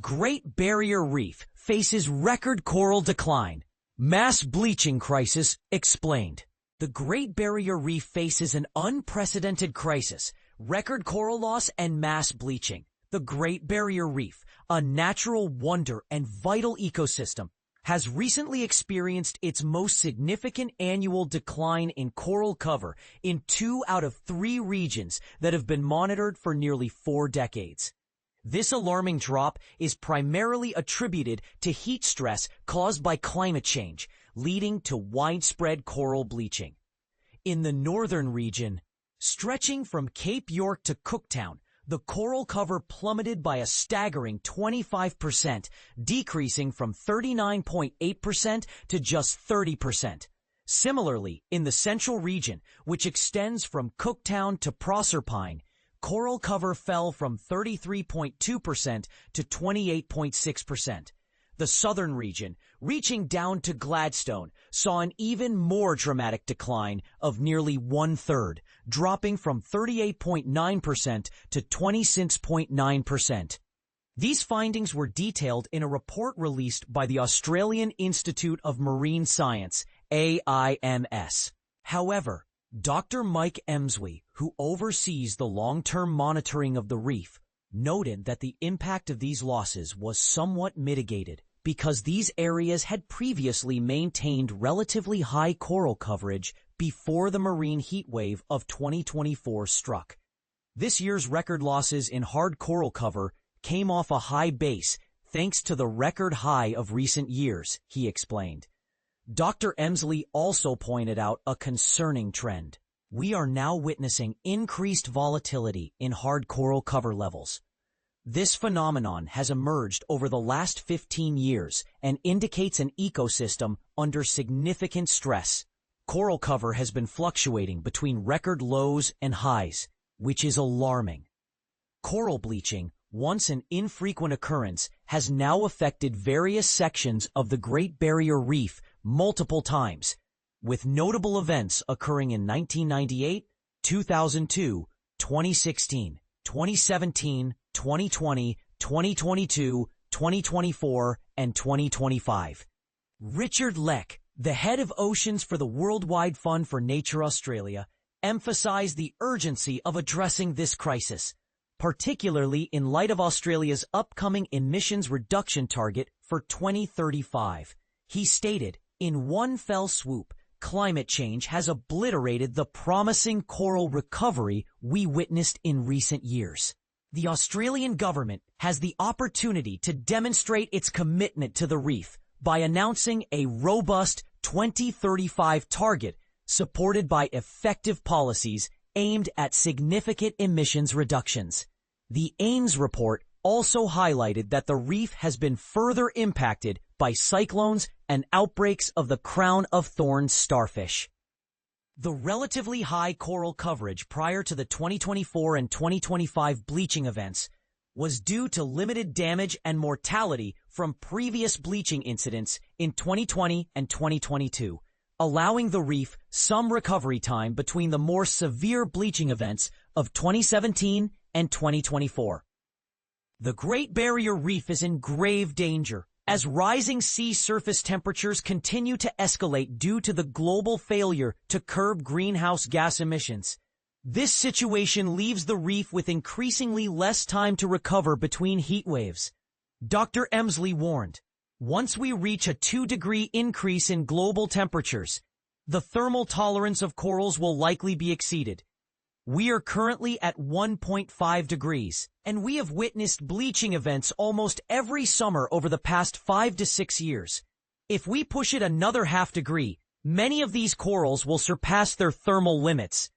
Great Barrier Reef faces record coral decline. Mass bleaching crisis explained. The Great Barrier Reef faces an unprecedented crisis, record coral loss and mass bleaching. The Great Barrier Reef, a natural wonder and vital ecosystem, has recently experienced its most significant annual decline in coral cover in 2 out of 3 regions that have been monitored for nearly 4 decades. This alarming drop is primarily attributed to heat stress caused by climate change, leading to widespread coral bleaching. In the northern region, stretching from Cape York to Cooktown, the coral cover plummeted by a staggering 25%, decreasing from 39.8% to just 30%. Similarly, in the central region, which extends from Cooktown to Proserpine, coral cover fell from 33.2% to 28.6%. The southern region, reaching down to Gladstone, saw an even more dramatic decline of nearly 1/3, dropping from 38.9% to 26.9%. These findings were detailed in a report released by the Australian Institute of Marine Science, AIMS. However, Dr. Mike Emsley, who oversees the long-term monitoring of the reef, noted that the impact of these losses was somewhat mitigated because these areas had previously maintained relatively high coral coverage before the marine heatwave of 2024 struck. This year's record losses in hard coral cover came off a high base thanks to the record high of recent years, he explained. Dr. Emsley also pointed out a concerning trend. We are now witnessing increased volatility in hard coral cover levels. This phenomenon has emerged over the last 15 years and indicates an ecosystem under significant stress. Coral cover has been fluctuating between record lows and highs, which is alarming. Coral bleaching, once an infrequent occurrence, has now affected various sections of the Great Barrier Reef multiple times, with notable events occurring in 1998, 2002, 2016, 2017, 2020, 2022, 2024, and 2025. Richard Leck, the head of Oceans for the Worldwide Fund for Nature Australia, emphasized the urgency of addressing this crisis, particularly in light of Australia's upcoming emissions reduction target for 2035. He stated, "In one fell swoop, climate change has obliterated the promising coral recovery we witnessed in recent years." The Australian government has the opportunity to demonstrate its commitment to the reef by announcing a robust 2035 target supported by effective policies aimed at significant emissions reductions. The Ames report also highlighted that the reef has been further impacted by cyclones and outbreaks of the crown of thorns starfish. The relatively high coral coverage prior to the 2024 and 2025 bleaching events was due to limited damage and mortality from previous bleaching incidents in 2020 and 2022, allowing the reef some recovery time between the more severe bleaching events of 2017 and 2024. The Great Barrier Reef is in grave danger as rising sea surface temperatures continue to escalate due to the global failure to curb greenhouse gas emissions. This situation leaves the reef with increasingly less time to recover between heat waves. Dr. Emsley warned, once we reach a 2-degree increase in global temperatures, the thermal tolerance of corals will likely be exceeded. We are currently at 1.5 degrees, and we have witnessed bleaching events almost every summer over the past 5 to 6 years. If we push it another half degree, many of these corals will surpass their thermal limits.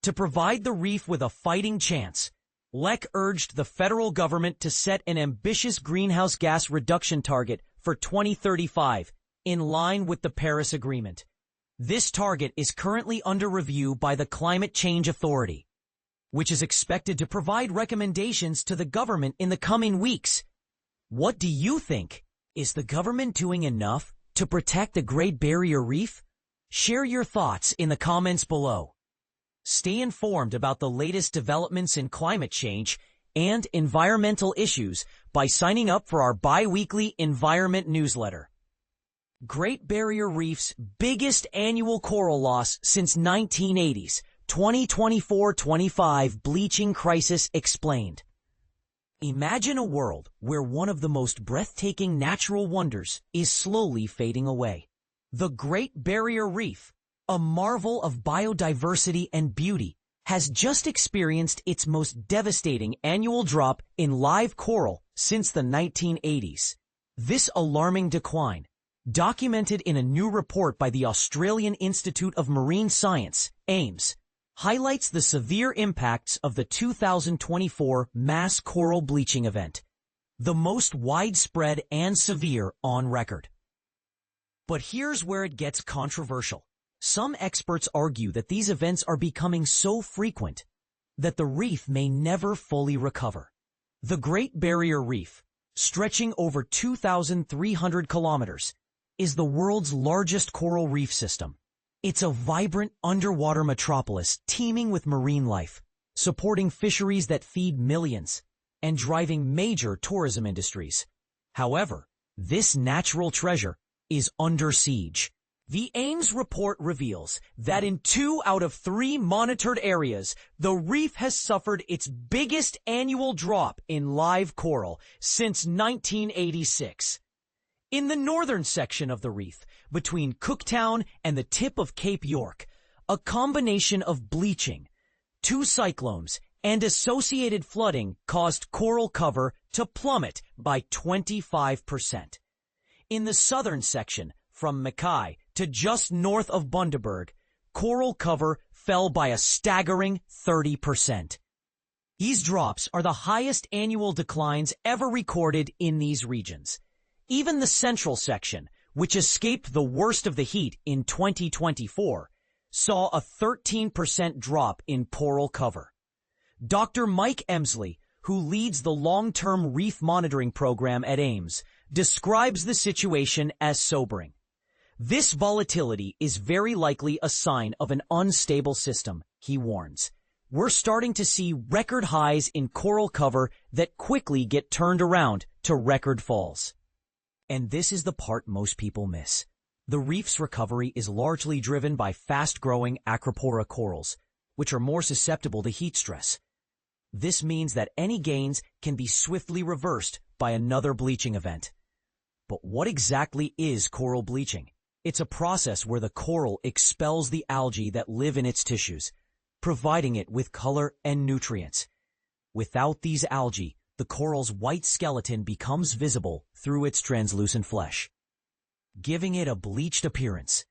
To provide the reef with a fighting chance, Leck urged the federal government to set an ambitious greenhouse gas reduction target for 2035, in line with the Paris Agreement. This target is currently under review by the Climate Change Authority, which is expected to provide recommendations to the government in the coming weeks. What do you think? Is the government doing enough to protect the Great Barrier Reef? Share your thoughts in the comments below. Stay informed about the latest developments in climate change and environmental issues by signing up for our bi-weekly environment newsletter. Great Barrier Reef's biggest annual coral loss since 1980s, 2024-25 bleaching crisis explained. Imagine a world where one of the most breathtaking natural wonders is slowly fading away. The Great Barrier Reef, a marvel of biodiversity and beauty, has just experienced its most devastating annual drop in live coral since the 1980s. This alarming decline, documented in a new report by the Australian Institute of Marine Science, AIMS, highlights the severe impacts of the 2024 mass coral bleaching event, the most widespread and severe on record. But here's where it gets controversial. Some experts argue that these events are becoming so frequent that the reef may never fully recover. The Great Barrier Reef, stretching over 2,300 kilometers, is the world's largest coral reef system. It's a vibrant underwater metropolis teeming with marine life, supporting fisheries that feed millions and driving major tourism industries. However, this natural treasure is under siege. The AIMS report reveals that in 2 out of 3 monitored areas, the reef has suffered its biggest annual drop in live coral since 1986. In the northern section of the reef, between Cooktown and the tip of Cape York, a combination of bleaching, 2 cyclones, and associated flooding caused coral cover to plummet by 25%. In the southern section, from Mackay to just north of Bundaberg, coral cover fell by a staggering 30%. These drops are the highest annual declines ever recorded in these regions. Even the central section, which escaped the worst of the heat in 2024, saw a 13% drop in coral cover. Dr. Mike Emsley, who leads the long-term reef monitoring program at AIMS, describes the situation as sobering. This volatility is very likely a sign of an unstable system, he warns. We're starting to see record highs in coral cover that quickly get turned around to record falls. And this is the part most people miss. The reef's recovery is largely driven by fast-growing acropora corals, which are more susceptible to heat stress. This means that any gains can be swiftly reversed by another bleaching event. But what exactly is coral bleaching? It's a process where the coral expels the algae that live in its tissues, providing it with color and nutrients. Without these algae, the coral's white skeleton becomes visible through its translucent flesh, giving it a bleached appearance.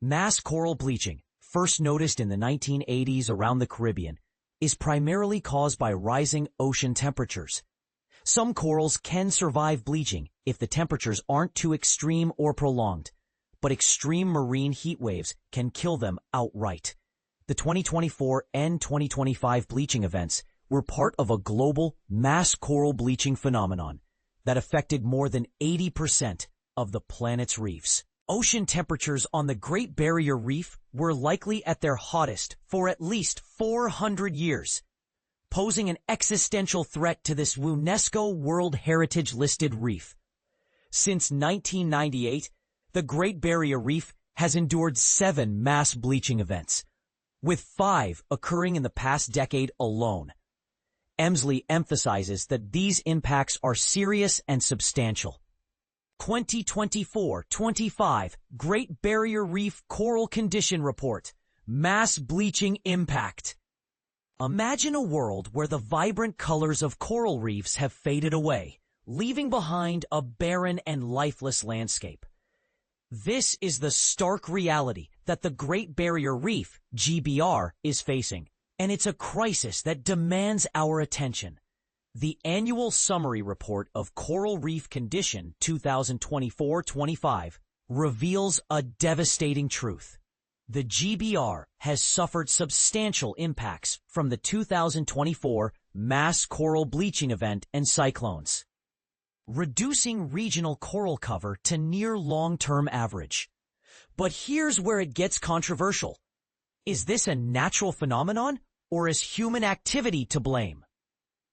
Mass coral bleaching, first noticed in the 1980s around the Caribbean, is primarily caused by rising ocean temperatures. Some corals can survive bleaching if the temperatures aren't too extreme or prolonged, but extreme marine heat waves can kill them outright. The 2024 and 2025 bleaching events were part of a global mass coral bleaching phenomenon that affected more than 80% of the planet's reefs. Ocean temperatures on the Great Barrier Reef were likely at their hottest for at least 400 years, posing an existential threat to this UNESCO World Heritage listed reef. Since 1998, the Great Barrier Reef has endured 7 mass bleaching events, with 5 occurring in the past decade alone. Emsley emphasizes that these impacts are serious and substantial. 2024-25 Great Barrier Reef Coral Condition Report, Mass Bleaching Impact. Imagine a world where the vibrant colors of coral reefs have faded away, leaving behind a barren and lifeless landscape. This is the stark reality that the Great Barrier Reef, GBR, is facing. And it's a crisis that demands our attention. The annual summary report of Coral Reef Condition 2024-25 reveals a devastating truth. The GBR has suffered substantial impacts from the 2024 mass coral bleaching event and cyclones, reducing regional coral cover to near long-term average. But here's where it gets controversial. Is this a natural phenomenon, or is human activity to blame?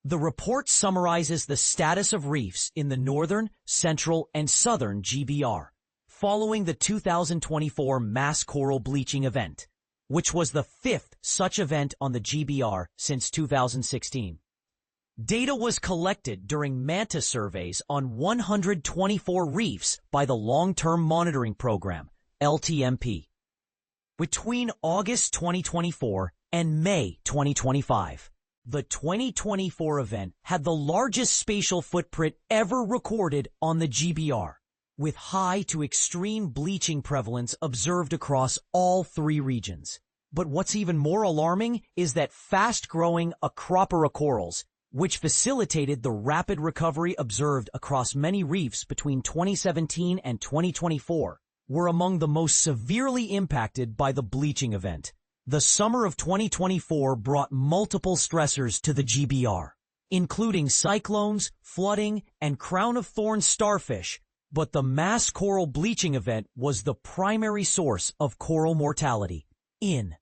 The report summarizes the status of reefs in the northern, central, and southern GBR, following the 2024 mass coral bleaching event, which was the fifth such event on the GBR since 2016. Data was collected during manta surveys on 124 reefs by the Long-Term Monitoring Program, LTMP, between August 2024 and May 2025. The 2024 event had the largest spatial footprint ever recorded on the GBR, with high to extreme bleaching prevalence observed across all three regions. But what's even more alarming is that fast-growing Acropora corals, which facilitated the rapid recovery observed across many reefs between 2017 and 2024, were among the most severely impacted by the bleaching event. The summer of 2024 brought multiple stressors to the GBR, including cyclones, flooding, and crown-of-thorns starfish, but the mass coral bleaching event was the primary source of coral mortality. In